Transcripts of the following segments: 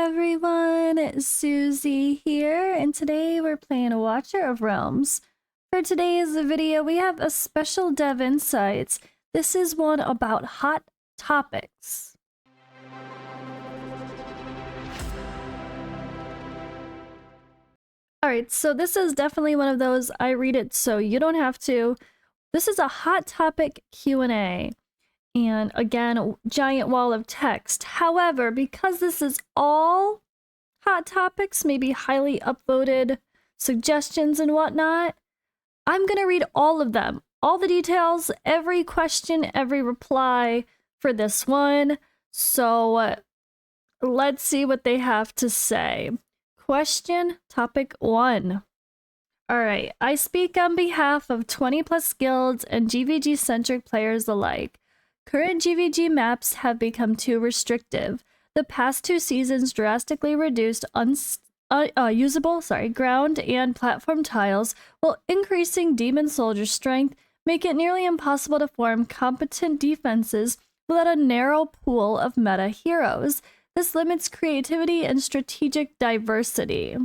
everyone, Suzi here, and today we're playing Watcher of Realms. For today's video, we have a special dev insights. This is one about hot topics. Alright, so this is definitely one of those, I read it so you don't have to. This is a hot topic Q&A. And again, a giant wall of text. However, because this is all hot topics, maybe highly upvoted suggestions and whatnot, I'm going to read all of them. All the details, every question, every reply for this one. So let's see what they have to say. Question topic 1. Alright, I speak on behalf of 20 plus guilds and GvG-centric players alike. Current GvG maps have become too restrictive. The past 2 seasons drastically reduced usable ground and platform tiles, while increasing demon soldier strength make it nearly impossible to form competent defenses without a narrow pool of meta heroes. This limits creativity and strategic diversity.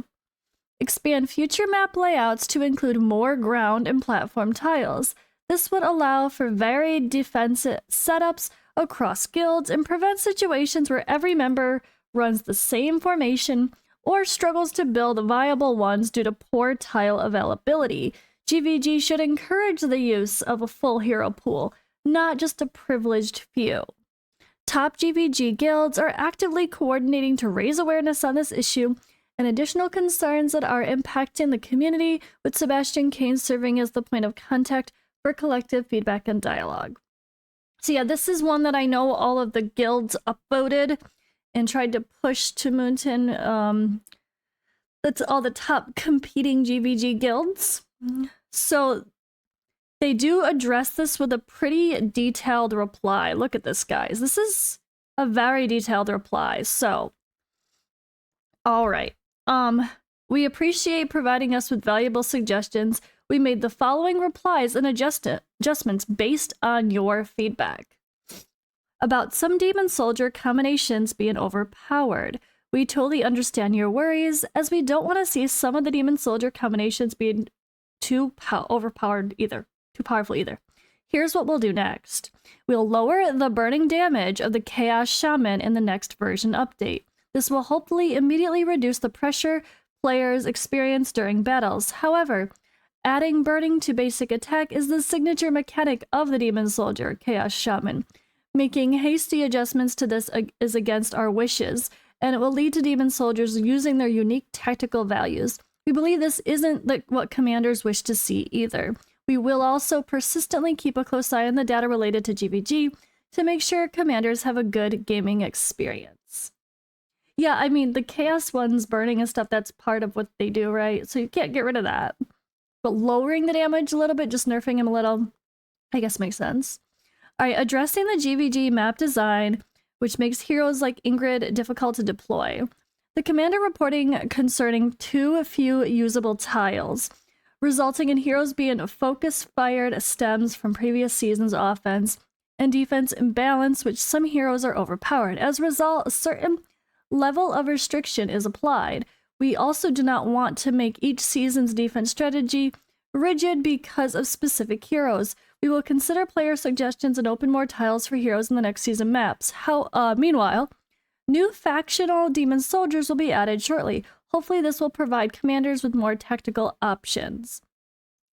Expand future map layouts to include more ground and platform tiles. This would allow for varied defensive setups across guilds and prevent situations where every member runs the same formation or struggles to build viable ones due to poor tile availability. GvG should encourage the use of a full hero pool, not just a privileged few. Top GvG guilds are actively coordinating to raise awareness on this issue and additional concerns that are impacting the community, with Sebastian Kane serving as the point of contact for collective feedback and dialogue. So yeah, this is one that I know all of the guilds upvoted and tried to push to Moonton. That's all the top competing GvG guilds. So they do address this with a pretty detailed reply. Look at this, guys. This is a very detailed reply. So, all right. We appreciate providing us with valuable suggestions. We made the following replies and adjustments based on your feedback. About some demon soldier combinations being overpowered. We totally understand your worries, as we don't want to see some of the demon soldier combinations being too powerful either. Here's what we'll do next. We'll lower the burning damage of the Chaos Shaman in the next version update. This will hopefully immediately reduce the pressure players experience during battles. However, adding burning to basic attack is the signature mechanic of the demon soldier, Chaos Shaman. Making hasty adjustments to this is against our wishes, and it will lead to demon soldiers using their unique tactical values. We believe this isn't what commanders wish to see either. We will also persistently keep a close eye on the data related to GvG to make sure commanders have a good gaming experience. Yeah, I mean, the Chaos ones burning and stuff, that's part of what they do, right? So you can't get rid of that. But lowering the damage a little bit, just nerfing him a little, I guess makes sense. All right, addressing the GvG map design, which makes heroes like Ingrid difficult to deploy. The commander reporting concerning too few usable tiles, resulting in heroes being focus-fired stems from previous season's offense and defense imbalance, which some heroes are overpowered. As a result, a certain level of restriction is applied. We also do not want to make each season's defense strategy rigid because of specific heroes. We will consider player suggestions and open more tiles for heroes in the next season maps. Meanwhile, new factional demon soldiers will be added shortly. Hopefully this will provide commanders with more tactical options.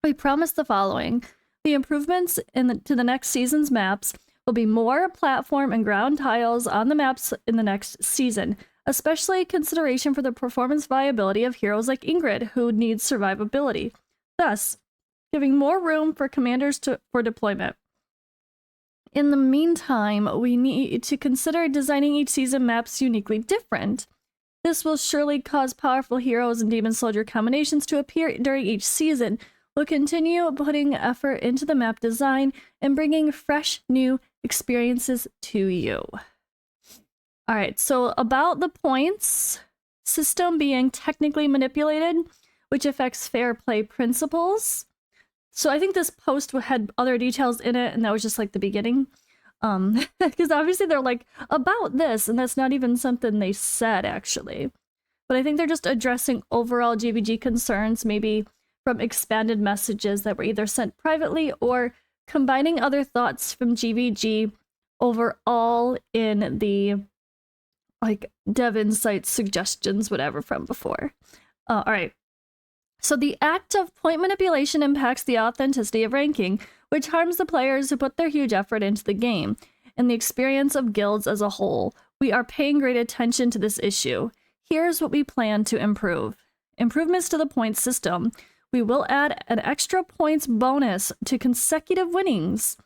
We promise the following. The improvements to the next season's maps will be more platform and ground tiles on the maps in the next season, especially consideration for the performance viability of heroes like Ingrid, who needs survivability, thus giving more room for commanders for deployment. In the meantime, we need to consider designing each season maps uniquely different. This will surely cause powerful heroes and demon soldier combinations to appear during each season. We'll continue putting effort into the map design and bringing fresh, new experiences to you. All right, so about the points system being technically manipulated, which affects fair play principles. So I think this post had other details in it, and that was just like the beginning. Because obviously they're like, about this, and that's not even something they said, actually. But I think they're just addressing overall GvG concerns, maybe from expanded messages that were either sent privately or combining other thoughts from GvG overall in the like dev insights, suggestions, whatever from before. All right. So the act of point manipulation impacts the authenticity of ranking, which harms the players who put their huge effort into the game and the experience of guilds as a whole. We are paying great attention to this issue. Here's what we plan to improve. Improvements to the points system. We will add an extra points bonus to consecutive winnings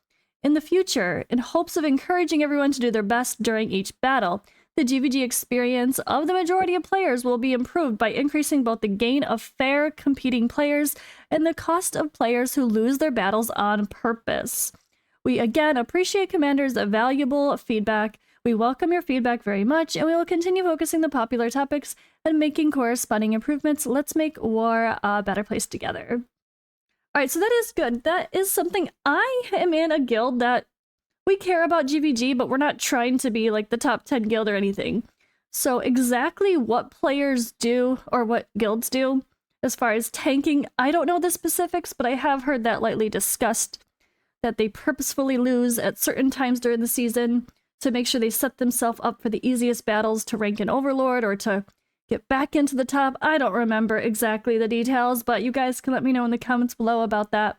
in the future in hopes of encouraging everyone to do their best during each battle. The GvG experience of the majority of players will be improved by increasing both the gain of fair competing players and the cost of players who lose their battles on purpose. We again appreciate Commander's valuable feedback. We welcome your feedback very much, and we will continue focusing the popular topics and making corresponding improvements. Let's make war a better place together. All right, so that is good. That is something. I am in a guild that we care about GvG, but we're not trying to be like the top 10 guild or anything. So exactly what players do or what guilds do as far as tanking, I don't know the specifics, but I have heard that lightly discussed, that they purposefully lose at certain times during the season to make sure they set themselves up for the easiest battles to rank an overlord or to get back into the top. I don't remember exactly the details, but you guys can let me know in the comments below about that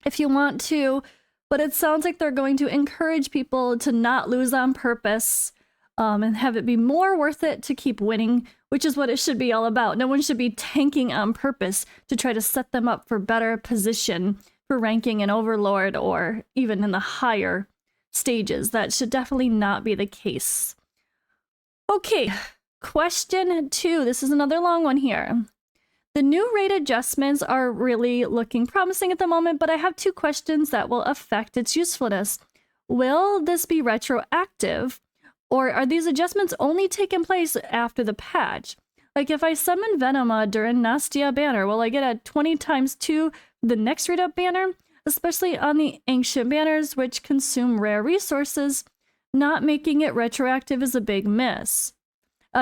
if you want to. But it sounds like they're going to encourage people to not lose on purpose, and have it be more worth it to keep winning, which is what it should be all about. No one should be tanking on purpose to try to set them up for better position for ranking an overlord or even in the higher stages. That should definitely not be the case. Okay, question 2. This is another long one here. The new rate adjustments are really looking promising at the moment, but I have 2 questions that will affect its usefulness. Will this be retroactive, or are these adjustments only taking place after the patch? Like if I summon Venema during Nastia banner, will I get a 20 times 2 the next rate up banner? Especially on the ancient banners, which consume rare resources. Not making it retroactive is a big miss.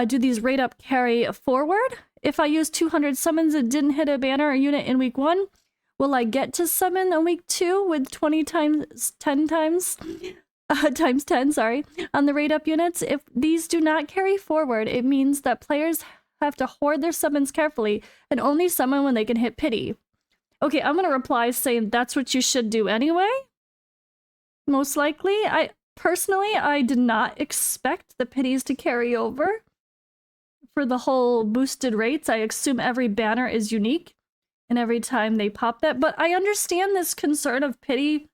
Do these rate up carry forward? If I use 200 summons and didn't hit a banner or unit in week 1, will I get to summon in week 2 with 20 times 10 times? Times 10, sorry, on the rate up units? If these do not carry forward, it means that players have to hoard their summons carefully and only summon when they can hit pity. Okay, I'm going to reply saying that's what you should do anyway. Most likely. Personally, I did not expect the pities to carry over for the whole boosted rates. I assume every banner is unique and every time they pop that. But I understand this concern of pity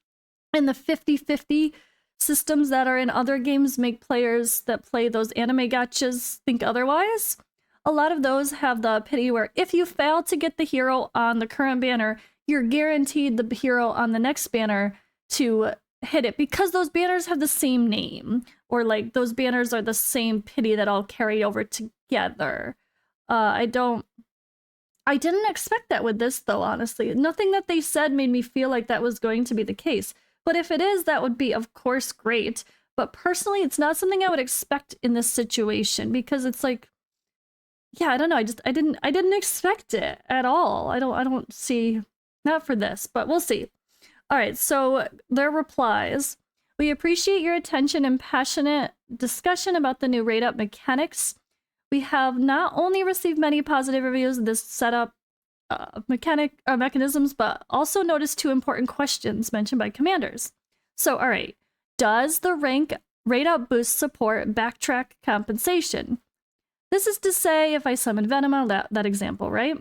and the 50-50 systems that are in other games make players that play those anime gachas think otherwise. A lot of those have the pity where if you fail to get the hero on the current banner, you're guaranteed the hero on the next banner to hit it because those banners have the same name, or like those banners are the same pity that all carry over together. I didn't expect that with this though, honestly. Nothing that they said made me feel like that was going to be the case. But if it is, that would be, of course, great. But personally, it's not something I would expect in this situation because it's like, yeah, I don't know. I didn't expect it at all. I don't see, not for this, but we'll see. All right, so their replies. We appreciate your attention and passionate discussion about the new rate up mechanics. We have not only received many positive reviews of this setup mechanisms, but also noticed 2 important questions mentioned by commanders. So, all right, does the rank rate up boost support backtrack compensation? This is to say, if I summon Venema, that example, right?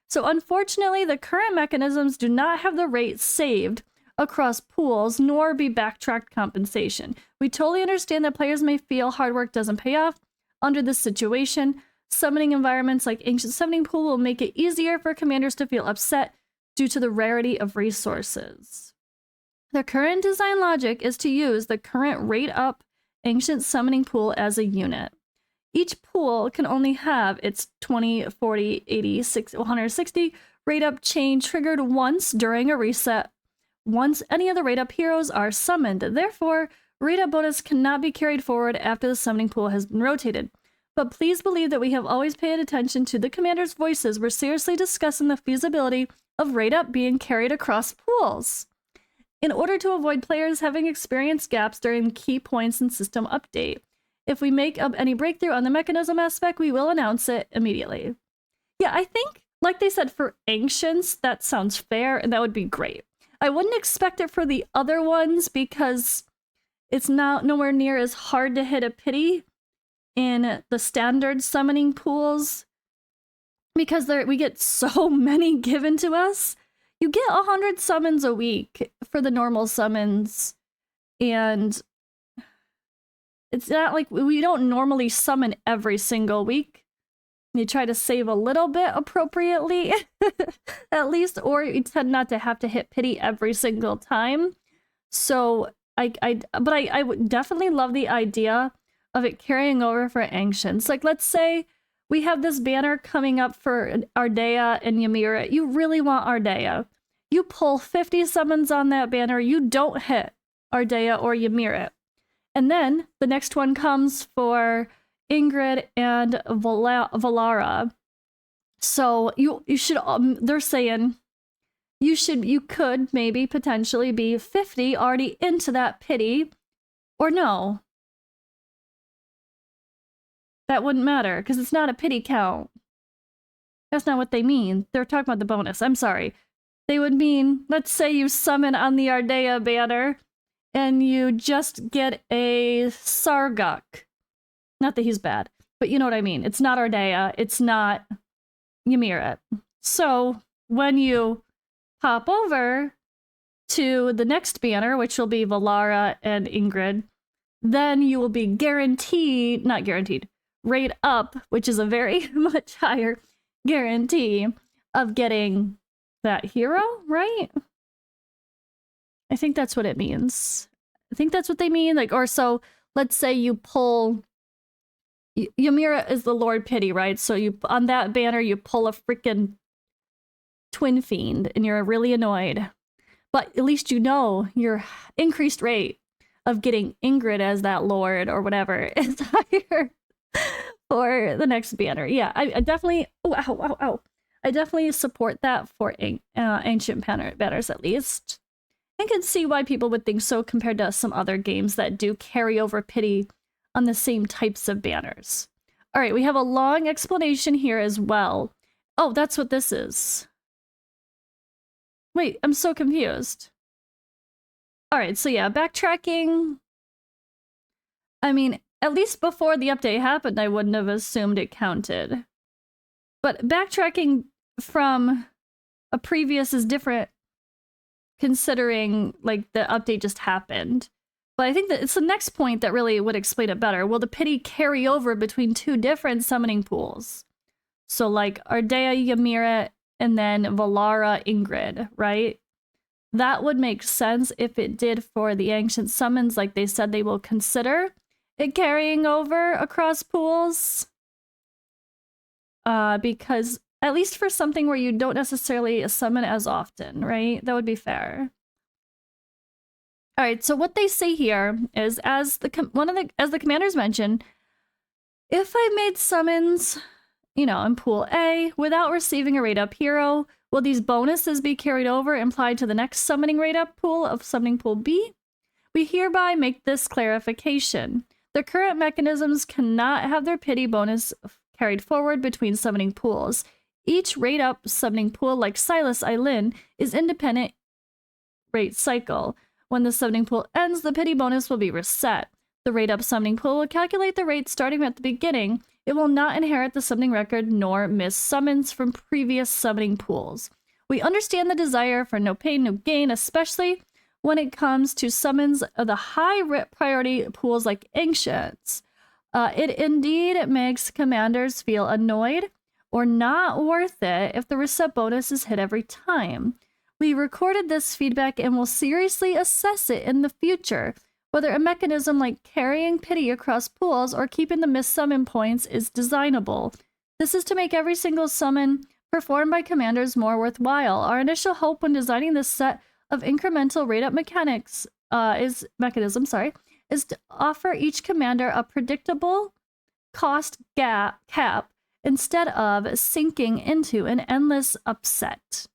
So unfortunately, the current mechanisms do not have the rate saved across pools, nor be backtracked compensation. We totally understand that players may feel hard work doesn't pay off under this situation. Summoning environments like Ancient Summoning Pool will make it easier for commanders to feel upset due to the rarity of resources. The current design logic is to use the current rate up Ancient Summoning Pool as a unit. Each pool can only have its 20, 40, 80, 60, 160 rate up chain triggered once during a reset, once any of the rate up heroes are summoned. Therefore, Rate up bonus cannot be carried forward after the summoning pool has been rotated. But please believe that we have always paid attention to the commander's voices. We're seriously discussing the feasibility of rate up being carried across pools in order to avoid players having experienced gaps during key points in system update. If we make up any breakthrough on the mechanism aspect, we will announce it immediately. Yeah, I think, like they said, for Ancients, that sounds fair, and that would be great. I wouldn't expect it for the other ones because it's nowhere near as hard to hit a pity in the standard summoning pools because we get so many given to us. You get 100 summons a week for the normal summons, and it's not like we don't normally summon every single week. You try to save a little bit appropriately, at least, or you tend not to have to hit pity every single time. So I would definitely love the idea of it carrying over for Ancients. Like, let's say we have this banner coming up for Ardea and Ymira. You really want Ardea. You pull 50 summons on that banner, you don't hit Ardea or Ymira. And then the next one comes for Ingrid and Valara. So you should, they're saying you could maybe potentially be 50 already into that pity, or no. That wouldn't matter because it's not a pity count. That's not what they mean. They're talking about the bonus. I'm sorry. They would mean, let's say you summon on the Ardea banner and you just get a Sargak. Not that he's bad, but you know what I mean. It's not Ardea. It's not Ymira. So when you pop over to the next banner, which will be Valara and Ingrid, then you will be guaranteed, not guaranteed, rate up, which is a very much higher guarantee of getting that hero, right? I think that's what it means. I think that's what they mean. Like, or so let's say you pull Ymira is the Lord Pity, right? So you on that banner you pull a freaking Twin Fiend and you're really annoyed. But at least you know your increased rate of getting Ingrid as that Lord or whatever is higher for the next banner. Yeah, I definitely I definitely support that for Ancient banners at least. I can see why people would think so compared to some other games that do carry over pity on the same types of banners. All right, we have a long explanation here as well. Oh, that's what this is. Wait, I'm so confused. All right, so yeah, backtracking. I mean, at least before the update happened, I wouldn't have assumed it counted. But backtracking from a previous is different considering like the update just happened. But I think that it's the next point that really would explain it better. Will the pity carry over between two different summoning pools? So like Ardea, Ymira, and then Valara, Ingrid, right? That would make sense if it did for the Ancient Summons, like they said they will consider it carrying over across pools. Because at least for something where you don't necessarily summon as often, right? That would be fair. All right, so what they say here is, as the commanders mentioned, if I made summons, you know, in pool A without receiving a rate up hero, will these bonuses be carried over and applied to the next summoning rate up pool of summoning pool B? We hereby make this clarification. The current mechanisms cannot have their pity bonus carried forward between summoning pools. Each rate up summoning pool, like Silas Eileen, is independent rate cycle. When the summoning pool ends, the pity bonus will be reset. The rate up summoning pool will calculate the rate starting at the beginning. It will not inherit the summoning record nor miss summons from previous summoning pools. We understand the desire for no pain, no gain, especially when it comes to summons of the high priority pools like Ancients. It indeed makes commanders feel annoyed or not worth it if the reset bonus is hit every time. We recorded this feedback and will seriously assess it in the future, whether a mechanism like carrying pity across pools or keeping the missed summon points is designable. This is to make every single summon performed by commanders more worthwhile. Our initial hope when designing this set of incremental rate up mechanism is is to offer each commander a predictable cost cap instead of sinking into an endless upset.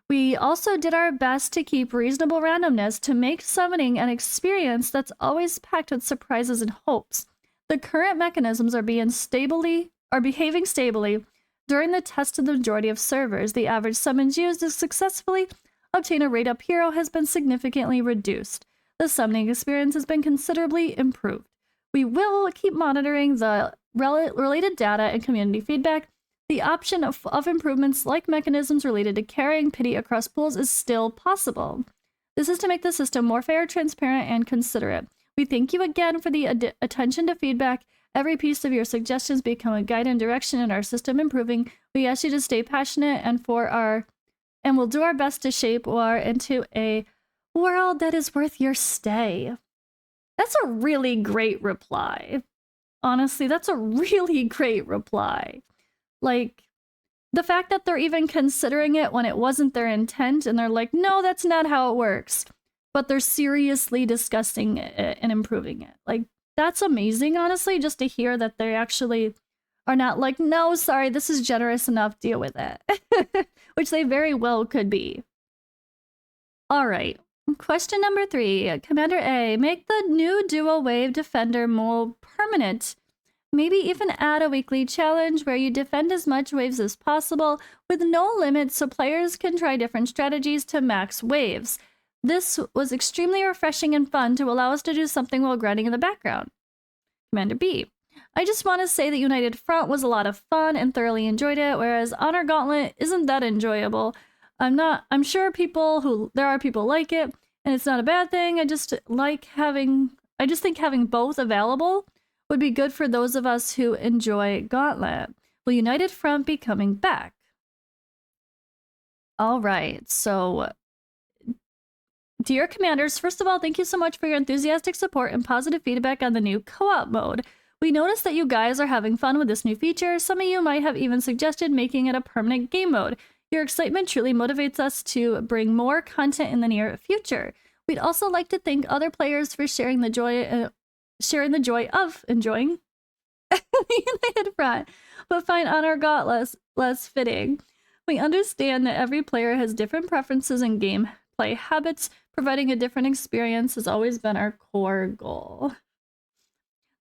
We also did our best to keep reasonable randomness to make summoning an experience that's always packed with surprises and hopes. The current mechanisms are behaving stably. During the test of the majority of servers, the average summons used to successfully obtain a rate-up hero has been significantly reduced. The summoning experience has been considerably improved. We will keep monitoring the related data and community feedback. The option of improvements like mechanisms related to carrying pity across pools is still possible. This is to make the system more fair, transparent, and considerate. We thank you again for the attention to feedback. Every piece of your suggestions become a guide and direction in our system improving. We ask you to stay passionate and we'll do our best to shape WAR into a world that is worth your stay. That's a really great reply. Honestly, that's a really great reply. Like, the fact that they're even considering it when it wasn't their intent, and they're like, no, that's not how it works. But they're seriously discussing it and improving it. Like, that's amazing, honestly, just to hear that they actually are not like, no, sorry, this is generous enough, deal with it. Which they very well could be. All right. Question number 3. Commander A, make the new duo wave defender more permanent. Maybe even add a weekly challenge where you defend as much waves as possible with no limits so players can try different strategies to max waves. This was extremely refreshing and fun to allow us to do something while grinding in the background. Commander B, I just want to say that United Front was a lot of fun and thoroughly enjoyed it, whereas Honor Gauntlet isn't that enjoyable. I'm sure there are people like it, and it's not a bad thing. I just think having both available would be good for those of us who enjoy Gauntlet. Will United Front be coming back? All right, so dear commanders, first of all, thank you so much for your enthusiastic support and positive feedback on the new co-op mode. We noticed that you guys are having fun with this new feature. Some of you might have even suggested making it a permanent game mode. Your excitement truly motivates us to bring more content in the near future. We'd also like to thank other players for sharing the joy of enjoying the United Front, but find Honor Gauntlet less fitting. We understand that every player has different preferences and gameplay habits. Providing a different experience has always been our core goal.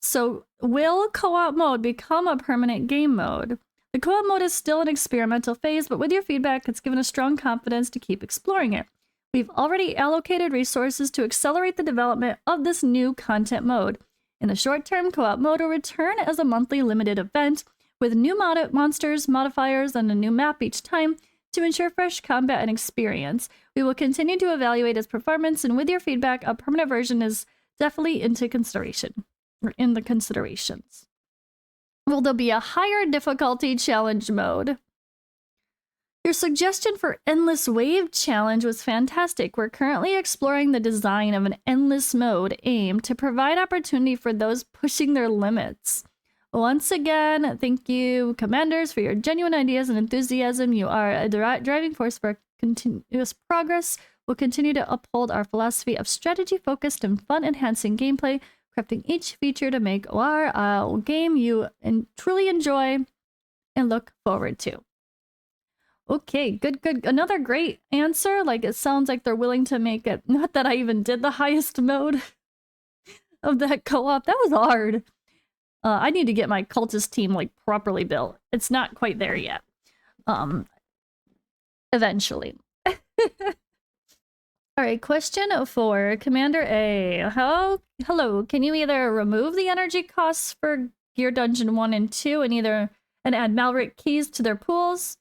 So, will co-op mode become a permanent game mode? The co-op mode is still an experimental phase, but with your feedback, it's given us strong confidence to keep exploring it. We've already allocated resources to accelerate the development of this new content mode. In the short term, co-op mode will return as a monthly limited event with new monsters, modifiers, and a new map each time to ensure fresh combat and experience. We will continue to evaluate its performance, and with your feedback, a permanent version is definitely in the considerations. Will there be a higher difficulty challenge mode? Your suggestion for Endless Wave Challenge was fantastic. We're currently exploring the design of an endless mode aimed to provide opportunity for those pushing their limits. Once again, thank you, commanders, for your genuine ideas and enthusiasm. You are a driving force for continuous progress. We'll continue to uphold our philosophy of strategy-focused and fun-enhancing gameplay, crafting each feature to make our game you truly enjoy and look forward to. Okay, good. Another great answer. Like, it sounds like they're willing to make it. Not that I even did the highest mode of that co-op. That was hard. I need to get my cultist team, like, properly built. It's not quite there yet. Eventually. Alright, question 4. Commander A. Hello, can you either remove the energy costs for Gear Dungeon 1 and 2 and add Malric keys to their pools?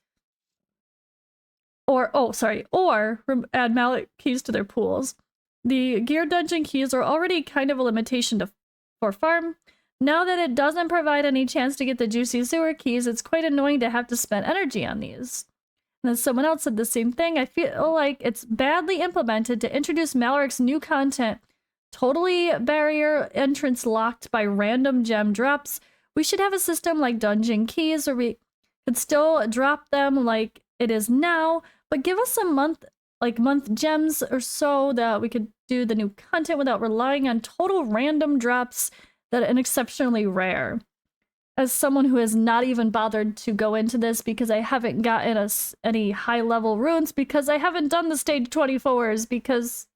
Or add Malric keys to their pools. The Gear Dungeon keys are already kind of a limitation for farm. Now that it doesn't provide any chance to get the juicy sewer keys, it's quite annoying to have to spend energy on these. And then someone else said the same thing. I feel like it's badly implemented to introduce Malric's new content. Totally barrier entrance locked by random gem drops. We should have a system like dungeon keys where we could still drop them like it is now, but give us a month like month gems or so that we could do the new content without relying on total random drops that are exceptionally rare. As someone who has not even bothered to go into this because I haven't gotten us any high level runes because I haven't done the stage 24s because,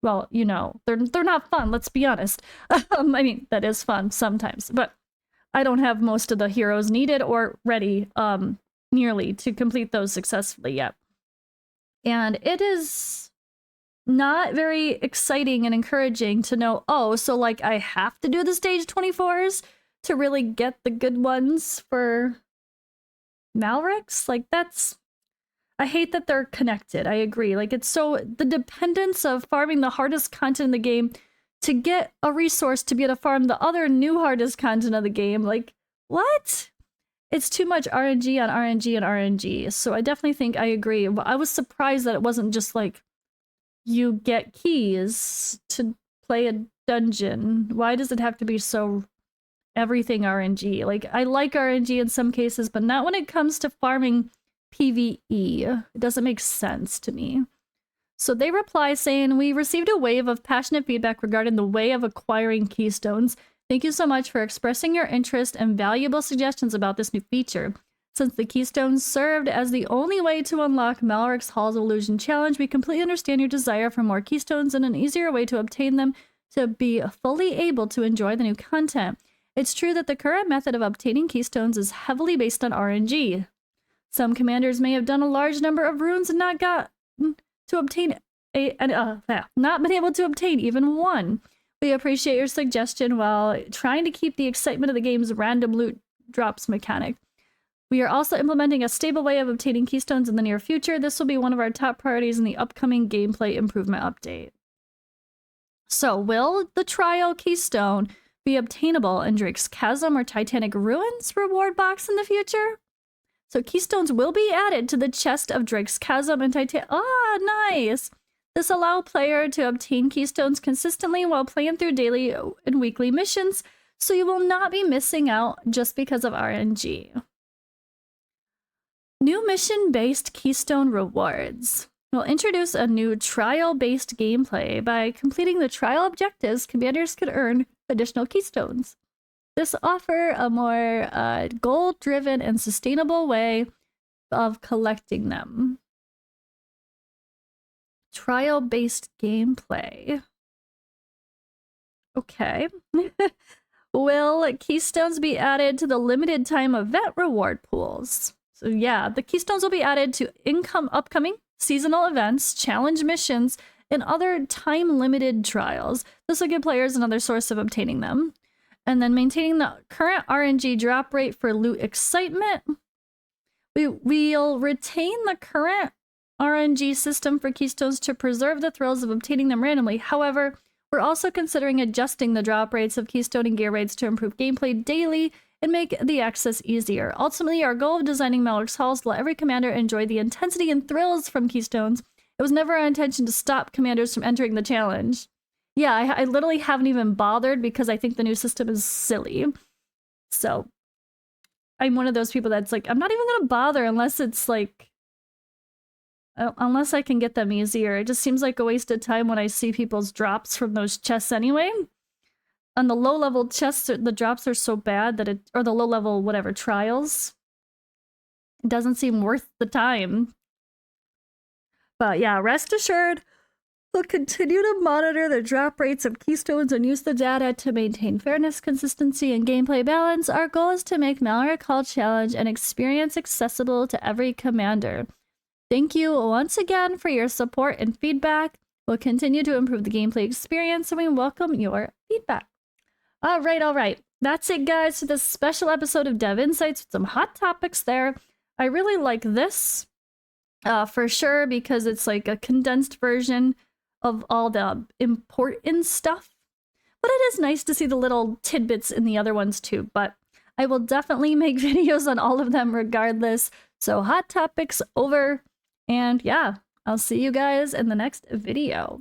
well, you know, they're not fun, let's be honest. I mean, that is fun sometimes, but I don't have most of the heroes needed or ready nearly to complete those successfully yet. And it is not very exciting and encouraging to know, oh, so like I have to do the stage 24s to really get the good ones for Malrix? Like that's... I hate that they're connected, I agree. Like it's so... the dependence of farming the hardest content in the game to get a resource to be able to farm the other new hardest content of the game, like, what? It's too much RNG on RNG and RNG. So I definitely think I agree. I was surprised that it wasn't just like, you get keys to play a dungeon. Why does it have to be so everything RNG? Like, I like RNG in some cases, but not when it comes to farming PvE. It doesn't make sense to me. So they reply saying, we received a wave of passionate feedback regarding the way of acquiring keystones. Thank you so much for expressing your interest and valuable suggestions about this new feature. Since the keystones served as the only way to unlock Malrix Halls of Illusion Challenge, we completely understand your desire for more keystones and an easier way to obtain them to be fully able to enjoy the new content. It's true that the current method of obtaining keystones is heavily based on RNG. Some commanders may have done a large number of runes and not been able to obtain even one. We appreciate your suggestion while trying to keep the excitement of the game's random loot drops mechanic. We are also implementing a stable way of obtaining keystones in the near future. This will be one of our top priorities in the upcoming gameplay improvement update. So, will the trial keystone be obtainable in Drake's Chasm or Titanic Ruins reward box in the future? So keystones will be added to the chest of Drake's Chasm and Titanic. Ah, nice! This allows player to obtain keystones consistently while playing through daily and weekly missions, so you will not be missing out just because of RNG. New mission-based keystone rewards. We'll introduce a new trial-based gameplay. By completing the trial objectives, commanders could earn additional keystones. This offers a more goal-driven and sustainable way of collecting them. Trial-based gameplay. Okay. Will keystones be added to the limited time event reward pools? So yeah, the keystones will be added to upcoming seasonal events, challenge missions, and other time-limited trials. This will give players another source of obtaining them. And then maintaining the current RNG drop rate for loot excitement. We'll retain the current RNG system for keystones to preserve the thrills of obtaining them randomly. However, we're also considering adjusting the drop rates of keystone and gear rates to improve gameplay daily and make the access easier. Ultimately, our goal of designing Malrix Halls to let every commander enjoy the intensity and thrills from keystones. It was never our intention to stop commanders from entering the challenge. Yeah, I literally haven't even bothered because I think the new system is silly. So, I'm one of those people that's like, I'm not even gonna bother unless it's like... unless I can get them easier. It just seems like a waste of time when I see people's drops from those chests anyway. On the low-level chests, the drops are so bad that or the low-level whatever trials, it doesn't seem worth the time. But yeah, rest assured, we'll continue to monitor the drop rates of keystones and use the data to maintain fairness, consistency, and gameplay balance. Our goal is to make Malrix Hall Challenge an experience accessible to every commander. Thank you once again for your support and feedback. We'll continue to improve the gameplay experience, and we welcome your feedback. All right. That's it, guys, for this special episode of Dev Insights with some hot topics there. I really like this, for sure, because it's like a condensed version of all the important stuff. But it is nice to see the little tidbits in the other ones too. But I will definitely make videos on all of them regardless. So hot topics over. And yeah, I'll see you guys in the next video.